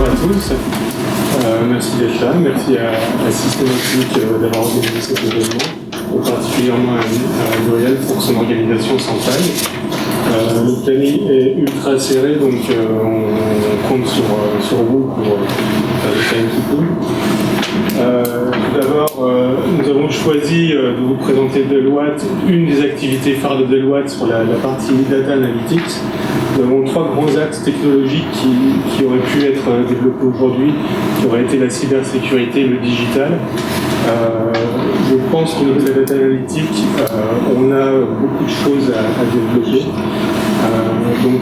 Bonjour à tous, merci d'être là, merci à Systématique d'avoir organisé cet événement, et particulièrement à Muriel pour son organisation sans faille. Le planning est ultra serré, donc on compte sur vous pour faire le timekeeping. Tout d'abord, nous avons choisi de vous présenter Deloitte, une des activités phares de Deloitte sur la partie Data Analytics. Nous avons trois grands axes technologiques qui auraient pu être développés aujourd'hui, qui auraient été la cybersécurité et le digital. Je pense qu'au niveau de la data analytique, on a beaucoup de choses à développer. Donc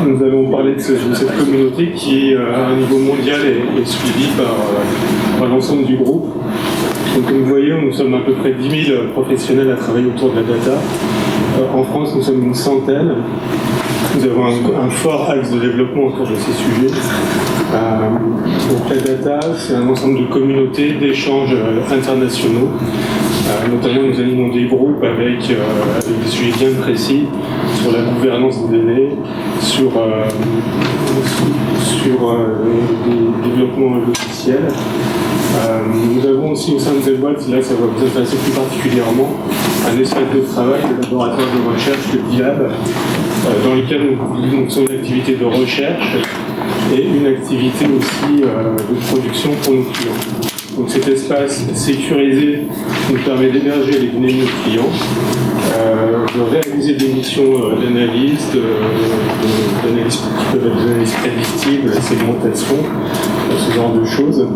nous allons parler de cette communauté qui, à un niveau mondial, est suivie par l'ensemble du groupe. Donc, comme vous voyez, nous sommes à peu près 10 000 professionnels à travailler autour de la data. En France, nous sommes une centaine. Nous avons un fort axe de développement autour de ces sujets. Donc la data, c'est un ensemble de communautés, d'échanges internationaux. Notamment, nous animons des groupes avec des sujets bien précis sur la gouvernance des données, sur des développements logiciels. Nous avons aussi au sein de Deloitte, là ça va vous intéresser plus particulièrement, un espace de travail, le laboratoire de recherche, le BIAB, dans lequel nous faisons une activité de recherche et une activité aussi de production pour nos clients. Donc cet espace sécurisé nous permet d'héberger les données de nos clients, de réaliser des missions d'analyse, d'analyse qui peuvent être des analyses prédictives, la segmentation, ce genre de choses,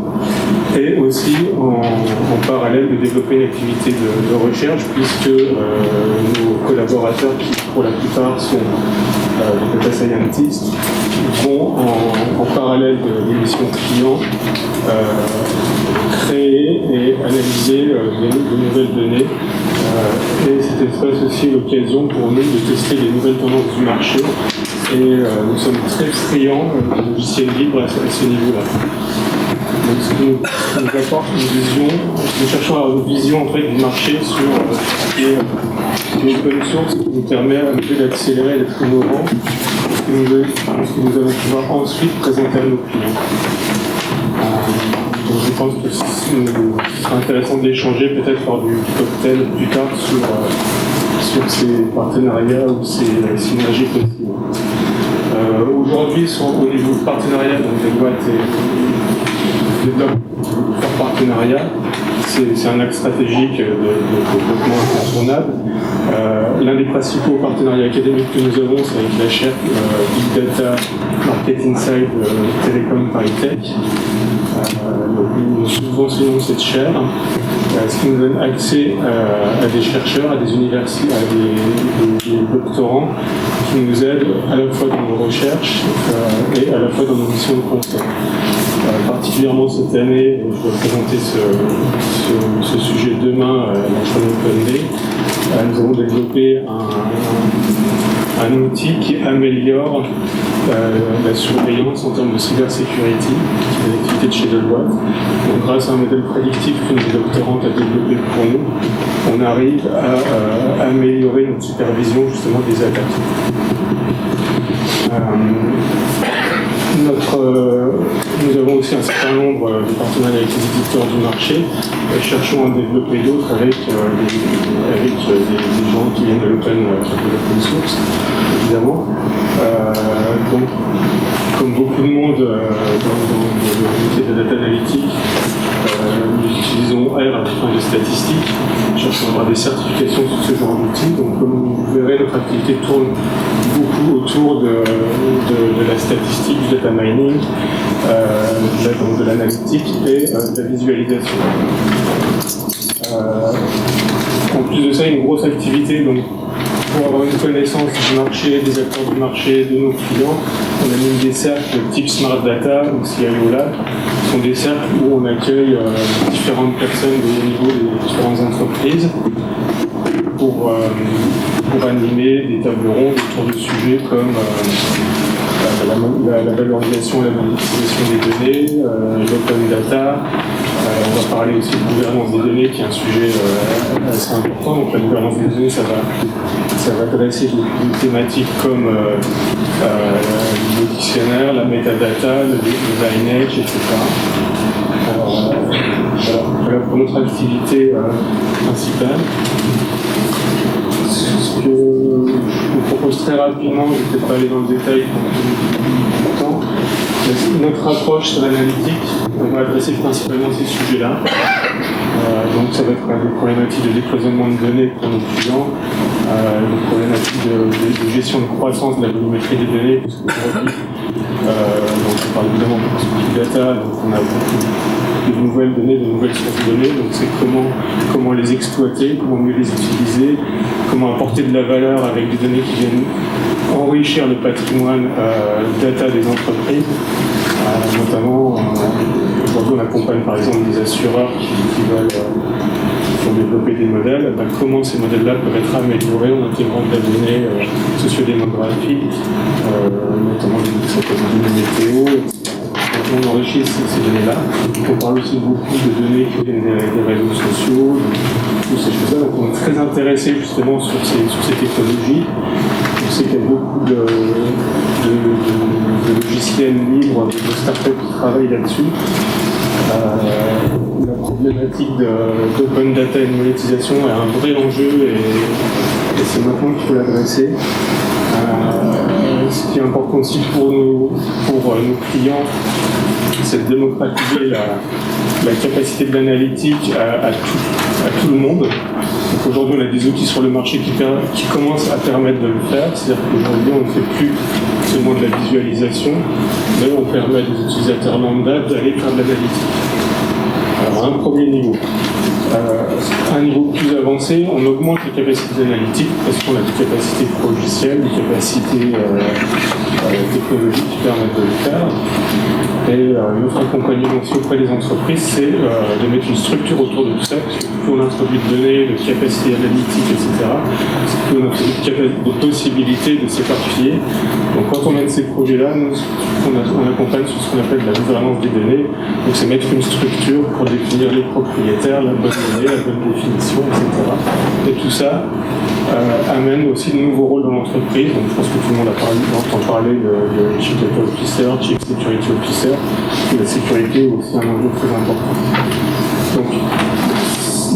et aussi en parallèle de développer une activité de recherche, puisque nos collaborateurs, qui pour la plupart sont des data scientists, vont en parallèle des missions clients créer et analyser de nouvelles données. Et cet espace aussi est l'occasion pour nous de tester les nouvelles tendances du marché. Et nous sommes très friands de logiciels libres à ce niveau-là. Donc, ce qui nous apporte une vision, nous cherchons à avoir une vision en fait, du marché sur ce qui est open source, qui nous permet d'accélérer, d'être innovants, ce que nous allons pouvoir ensuite présenter à nos clients. Donc je pense que ce sera intéressant d'échanger peut-être lors du cocktail plus tard sur ces partenariats ou ces synergies possibles. Aujourd'hui, au niveau de partenariat, donc Deloitte développe leur partenariat. C'est un axe stratégique de développement incontournable. L'un des principaux partenariats académiques que nous avons, c'est avec la chaire Big Data Market Insight Télécom Paris Tech. Donc nous subventionnons cette chaire, ce qui nous donne accès à des chercheurs, à des universités, à des doctorants qui nous aident à la fois dans nos recherches et à la fois dans nos missions de conseil. Particulièrement cette année, je vais présenter ce sujet demain à l'Open Day. Nous avons développé un outil qui améliore la surveillance en termes de cybersécurité, qui est l'activité de chez Deloitte. Donc, grâce à un modèle prédictif qu'une des doctorantes a développé pour nous, on arrive à améliorer notre supervision justement des attaques. Nous avons aussi un certain nombre de partenariats avec les éditeurs du marché. Cherchons à en développer d'autres avec des gens qui viennent de l'open source, évidemment. Donc, comme beaucoup de monde dans le métier de la data analytique, nous utilisons R à des fins de statistiques. Cherchons à avoir des certifications sur ce genre d'outils. Donc, comme vous verrez, notre activité tourne beaucoup autour de la statistique, du data mining, de l'analytique et de la visualisation. En plus de ça, une grosse activité donc, pour avoir une connaissance du marché, des acteurs du marché, de nos clients. On anime des cercles type Smart Data ou CIO Lab. Ce sont des cercles où on accueille différentes personnes de haut niveau des différentes entreprises pour animer des tables rondes autour de sujets comme la valorisation et la monétisation des données, l'open data. On va parler aussi de gouvernance des données, qui est un sujet assez important. Donc la gouvernance des données, ça va Ça va dresser des thématiques comme le dictionnaire, la metadata, le lineage, etc. Voilà pour notre activité principale. Ce que je vous propose très rapidement, je ne vais peut-être pas aller dans le détail pour tout le temps. Notre approche sur l'analytique, on va adresser principalement ces sujets-là. Donc ça va être des problématiques de décloisonnement de données pour nos clients, des problématiques de gestion de croissance de la volumétrie des données, parce qu'aujourd'hui, donc on parle évidemment de big data, donc on a beaucoup de nouvelles données, de nouvelles sources de données, donc c'est comment les exploiter, comment mieux les utiliser, comment apporter de la valeur avec des données qui viennent enrichir le patrimoine data des entreprises, notamment aujourd'hui on accompagne par exemple des assureurs qui vont développer des modèles, comment ces modèles-là peuvent être améliorés en intégrant de la donnée sociodémographique, notamment des données météo, on enrichit ces données-là. On parle aussi beaucoup de données qui viennent des réseaux sociaux, toutes ces choses-là. Donc on est très intéressé justement sur ces technologies. On sait qu'il y a beaucoup de logiciels libres, de startups qui travaillent là-dessus. La problématique d'open data et de monétisation est un vrai enjeu et c'est maintenant qu'il faut l'adresser. Ce qui est important aussi pour nos clients, c'est de démocratiser la capacité de l'analytique à tout le monde. Donc aujourd'hui, on a des outils sur le marché qui commencent à permettre de le faire. C'est-à-dire qu'aujourd'hui, on ne fait plus seulement de la visualisation, mais on permet à des utilisateurs lambda d'aller faire de l'analytique. Alors, un premier niveau. À un niveau plus avancé, on augmente les capacités d'analytique parce qu'on a des capacités logicielles, des capacités technologiques qui permettent de le faire. Et notre accompagnement aussi auprès des entreprises, c'est de mettre une structure autour de tout ça, parce que plus on introduit de données, de capacités analytiques, etc., plus on introduit de possibilités de s'éparpiller. Donc quand on mène ces projets-là, nous, on accompagne sur ce qu'on appelle la gouvernance des données. Donc c'est mettre une structure pour définir les propriétaires, la bonne donnée, la bonne définition, etc. Et tout ça amène aussi de nouveaux rôles dans l'entreprise. Donc je pense que tout le monde entend parler de Chief Data Officer, Chief Security Officer. La sécurité est aussi un enjeu très important. Donc,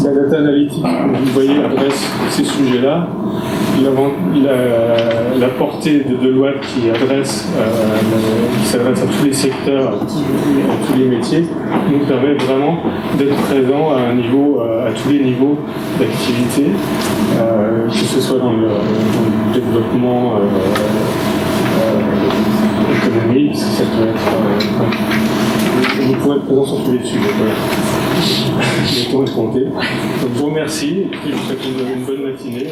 la data analytique, vous voyez, adresse ces sujets-là. La portée de Deloitte qui s'adresse à tous les secteurs, à tous les métiers, nous permet vraiment d'être présents à tous les niveaux d'activité, que ce soit dans le développement économique, ça peut être. Vous pouvez être présent sur tous les sujets. Voilà. Le temps est compté. Donc je vous remercie et je vous souhaite une bonne matinée.